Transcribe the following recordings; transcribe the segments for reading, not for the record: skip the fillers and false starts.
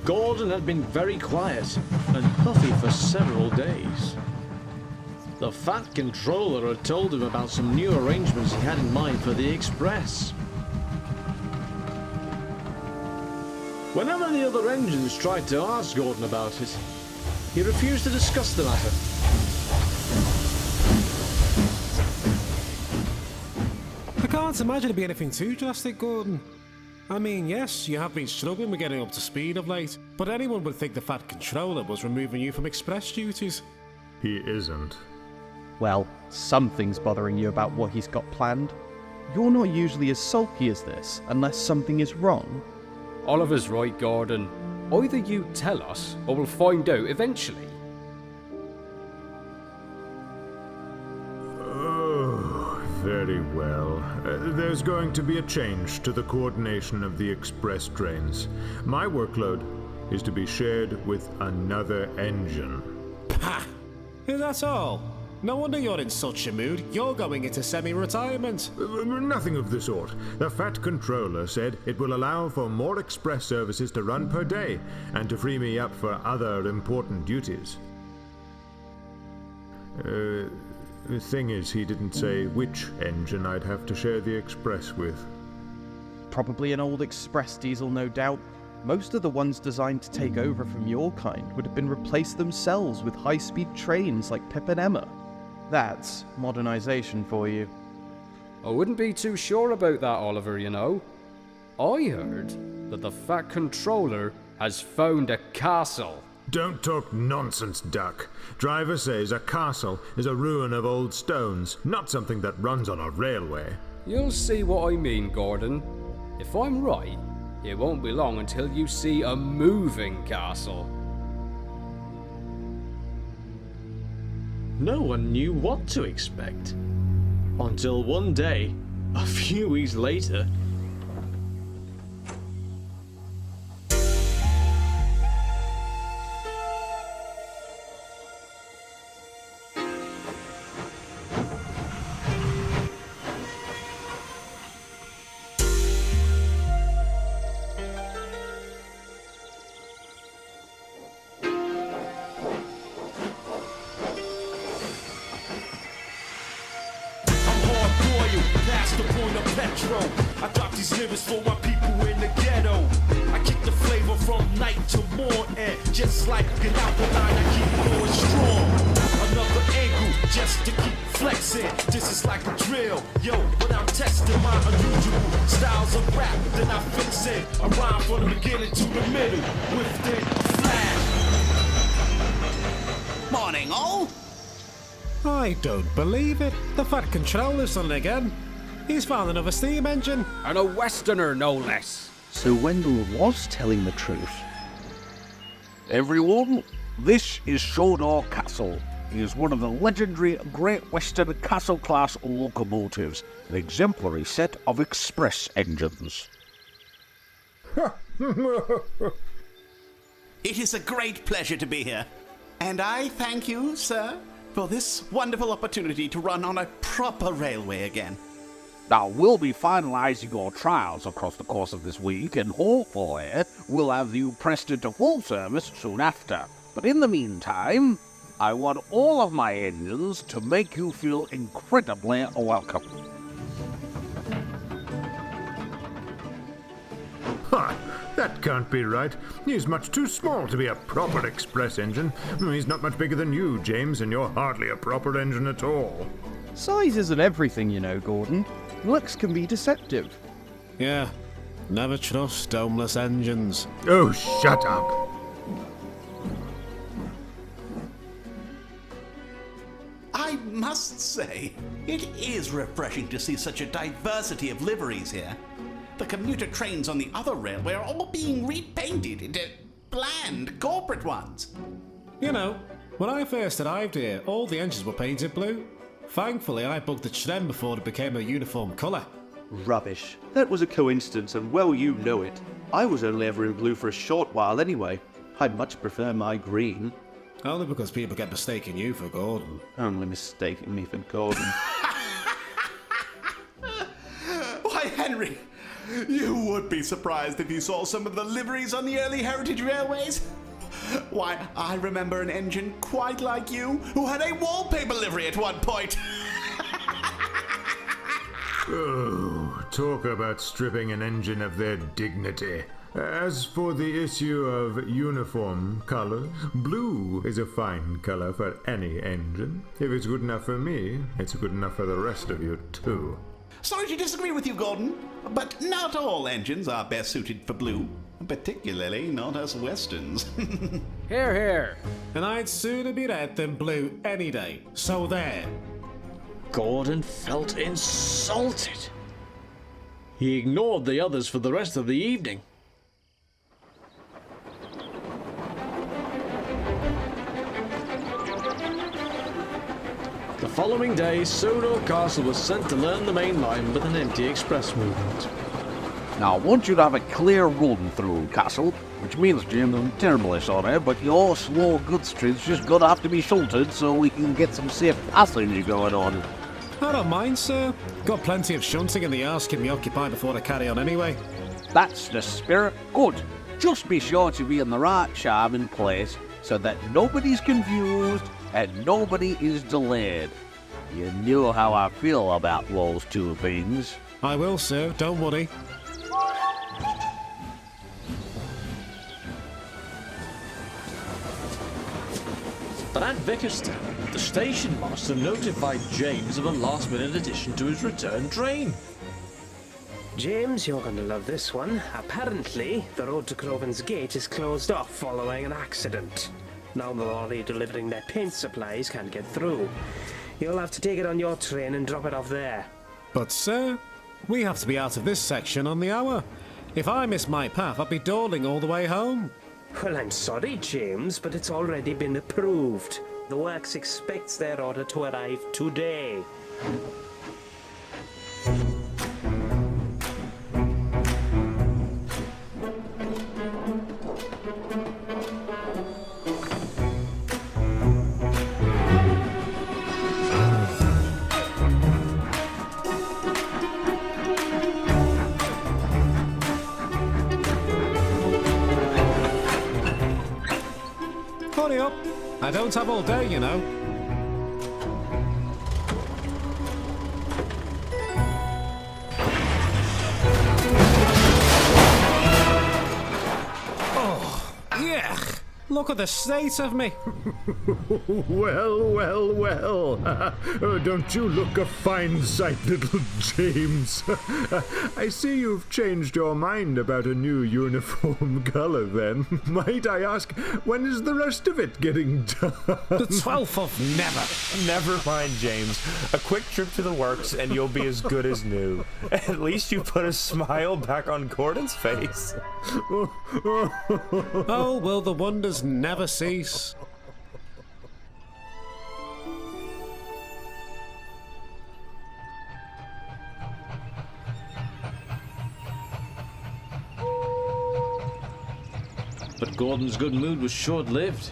Gordon had been very quiet and huffy for several days. The Fat Controller had told him about some new arrangements he had in mind for the Express. Whenever the other engines tried to ask Gordon about it, he refused to discuss the matter. I can't imagine it being anything too drastic, Gordon. I mean, yes, you have been struggling with getting up to speed of late, but anyone would think the Fat Controller was removing you from express duties. He isn't. Well, something's bothering you about what he's got planned. You're not usually as sulky as this, unless something is wrong. Oliver's right, Gordon. Either you tell us, or we'll find out eventually. Oh, very well. There's going to be a change to the coordination of the express trains. My workload is to be shared with another engine. Pah! That's all. No wonder you're in such a mood. You're going into semi-retirement. Nothing of the sort. The Fat Controller said it will allow for more express services to run per day and to free me up for other important duties. The thing is, he didn't say which engine I'd have to share the express with. Probably an old express diesel, no doubt. Most of the ones designed to take over from your kind would have been replaced themselves with high-speed trains like Pip and Emma. That's modernization for you. I wouldn't be too sure about that, Oliver, you know. I heard that the Fat Controller has found a castle. Don't talk nonsense, Duck. Driver says a castle is a ruin of old stones, not something that runs on a railway. You'll see what I mean, Gordon. If I'm right, it won't be long until you see a moving castle. No one knew what to expect. Until one day, a few weeks later, past the point of petrol. I drop these lyrics for my people in the ghetto. I kick the flavor from night to morning. Just like an alkaline, I keep going strong. Another angle just to keep flexing. This is like a drill, yo, but I'm testing my unusual styles of rap. Then I fix it. I rhyme from the beginning to the middle. With it, flash. Morning, all. I don't believe it. The Fat Controller's done it again. He's found another steam engine. And a Westerner, no less. So Wendell was telling the truth. Everyone, this is Sodor Castle. It is one of the legendary Great Western Castle-class locomotives, an exemplary set of express engines. It is a great pleasure to be here. And I thank you, sir, for this wonderful opportunity to run on a proper railway again. Now, we'll be finalising your trials across the course of this week, and hopefully we'll have you pressed into full service soon after. But in the meantime, I want all of my engines to make you feel incredibly welcome. Ha! That can't be right. He's much too small to be a proper express engine. He's not much bigger than you, James, and you're hardly a proper engine at all. Size isn't everything, you know, Gordon. Looks can be deceptive. Yeah, never trust domeless engines. Oh, shut up. I must say, it is refreshing to see such a diversity of liveries here. The commuter trains on the other railway are all being repainted into bland corporate ones. You know, when I first arrived here, all the engines were painted blue. Thankfully, I booked the tram before it became a uniform colour. Rubbish. That was a coincidence, and well you know it. I was only ever in blue for a short while anyway. I'd much prefer my green. Only because people kept mistaking you for Gordon. Only mistaking me for Gordon. Why, Henry, You would be surprised if you saw some of the liveries on the early heritage railways. Why, I remember an engine quite like you who had a wallpaper livery at one point. Oh, talk about stripping an engine of their dignity. As for the issue of uniform colors, blue is a fine color for any engine. If it's good enough for me, it's good enough for the rest of you, too. Sorry to disagree with you, Gordon, but not all engines are best suited for blue. Particularly not us Westerns. Here, here. And I'd sooner be red than blue any day. So there. Gordon felt insulted. He ignored the others for the rest of the evening. The following day, Sodor Castle was sent to learn the main line with an empty express movement. Now, I want you to have a clear run through Castle, which means, Jim, I'm terribly sorry, but your slow goods train's just gonna have to be shunted so we can get some safe passage going on. I don't mind, sir. Got plenty of shunting in the arse keep me occupied before I carry on anyway. That's the spirit. Good. Just be sure to be in the right charm in place so that nobody's confused and nobody is delayed. You know how I feel about those two things. I will, sir. Don't worry. But at Vickerstown, the station master notified James of a last-minute addition to his return train. James, you're going to love this one. Apparently, the road to Croven's Gate is closed off following an accident. Now the lorry delivering their paint supplies can't get through. You'll have to take it on your train and drop it off there. But, sir, we have to be out of this section on the hour. If I miss my path, I'll be dawdling all the way home. Well, I'm sorry, James, but it's already been approved. The works expects their order to arrive today. Hurry up. I don't have all day, you know. Oh, yuck. Look at the state of me. Well, well, well. Oh, don't you look a fine sight, little James? I see you've changed your mind about a new uniform color, then. Might I ask, when is the rest of it getting done? The 12th of never. Never mind, James. A quick trip to the works and you'll be as good as new. At least you put a smile back on Gordon's face. Oh, will the wonders never cease? But Gordon's good mood was short-lived.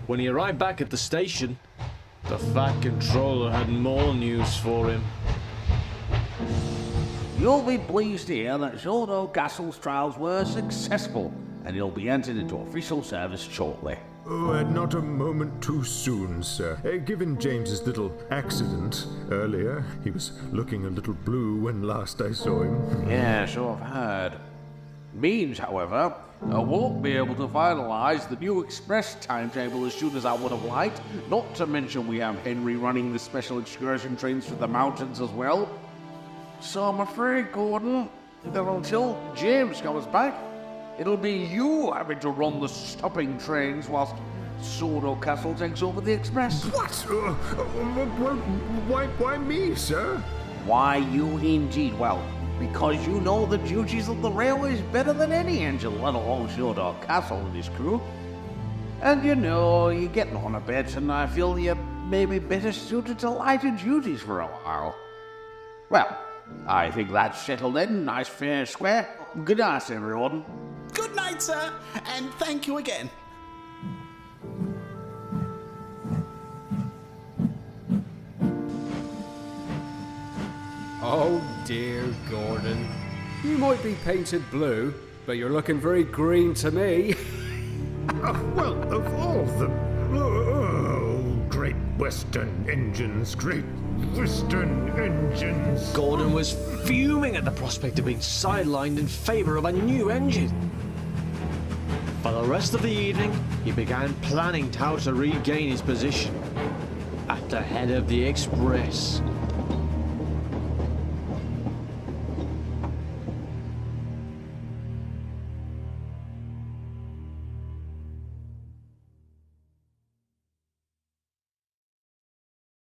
When he arrived back at the station, the Fat Controller had more news for him. You'll be pleased to hear that Sodor Castle's trials were successful, and he'll be entered into official service shortly. Oh, not a moment too soon, sir. Given James's little accident earlier, he was looking a little blue when last I saw him. Yeah, sure I've heard. Means, however, I won't be able to finalise the new express timetable as soon as I would have liked, not to mention we have Henry running the special excursion trains to the mountains as well. So I'm afraid, Gordon, that until James comes back, it'll be you having to run the stopping trains whilst Sodor Castle takes over the express. What? Well, why me, sir? Why you indeed? Well, because you know the duties of the railways better than any engine, let alone Sodor Castle and his crew. And you know, you're getting on a bit, and I feel you may be better suited to lighter duties for a while. Well, I think that's settled in, nice fair square. Good night, everyone. Good night, sir, and thank you again. Oh dear, Gordon. You might be painted blue, but you're looking very green to me. Well, of all the great Western engines, great Western engines. Gordon was fuming at the prospect of being sidelined in favor of a new engine. For the rest of the evening, he began planning how to regain his position at the head of the Express.